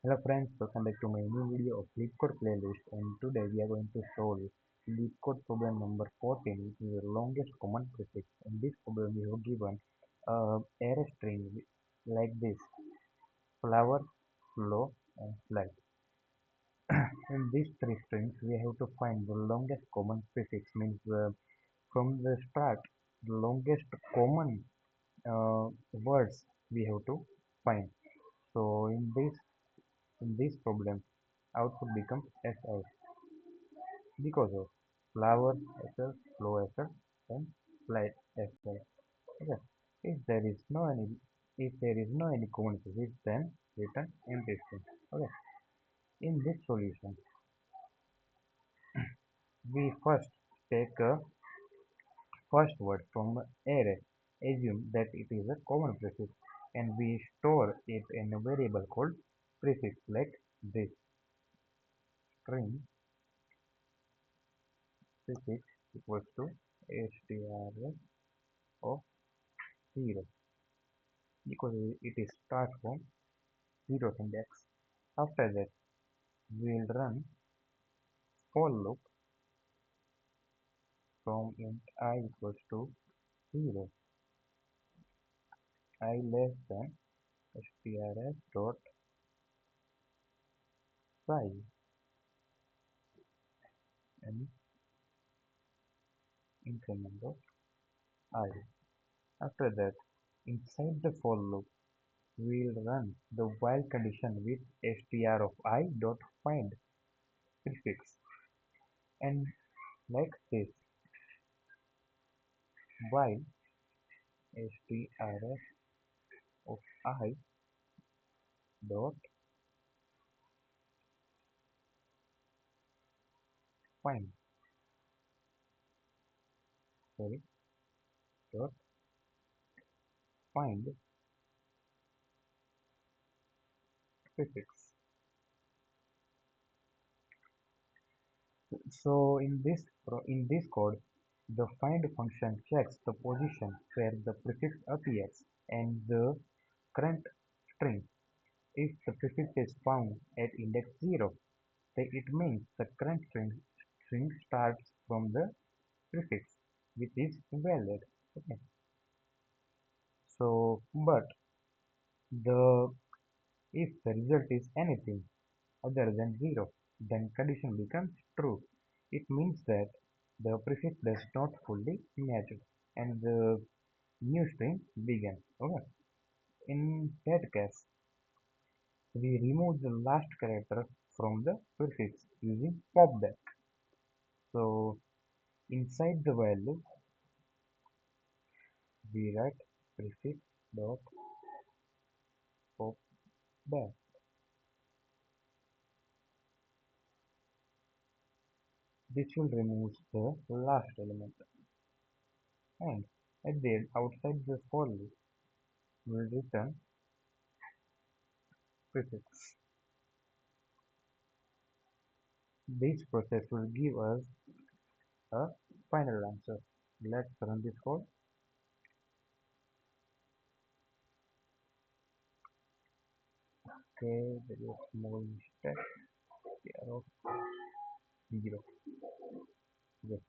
Hello friends, welcome back to my new video of LeetCode playlist, and today we are going to solve LeetCode problem number 14, which is the longest common prefix. In this problem we have given array string like this: flower, flow and flight. In these three strings we have to find the longest common prefix, means from the start the longest common words we have to find. So in this problem output becomes SI because of flower SL, flow SL and flight SL. Okay. If there is no any common prefix, then return empty string. Okay. In this solution, we first take a first word from array, assume that it is a common prefix, and we store it in a variable called prefix like this: string prefix equals to str of 0, because it is start from 0 index. After that, we will run for loop from int I equals to 0, I less than strs dot size and increment of I. After that, inside the for loop, we will run the while condition with str of I dot find prefix, and like this: while strs of I dot find, sorry, dot find prefix. So in this code, the find function checks the position where the prefix appears and the current string. If the prefix is found at index 0, then it means the current string starts from the prefix, which is valid. Okay. So, but the if the result is anything other than 0, then condition becomes true. It means that the prefix does not fully match and the new string begins. Okay. In that case, we remove the last character from the prefix using popback. So inside the value, we write prefix dot popback. This will remove the last element, and at the end, outside the for loop, will return prefix. This process will give us a final answer. Let's run this code. Okay, there is a small mistake here of 0. Okay,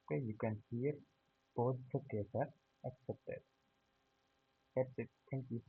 okay, you can hear both the cases are accepted. That's it. Thank you.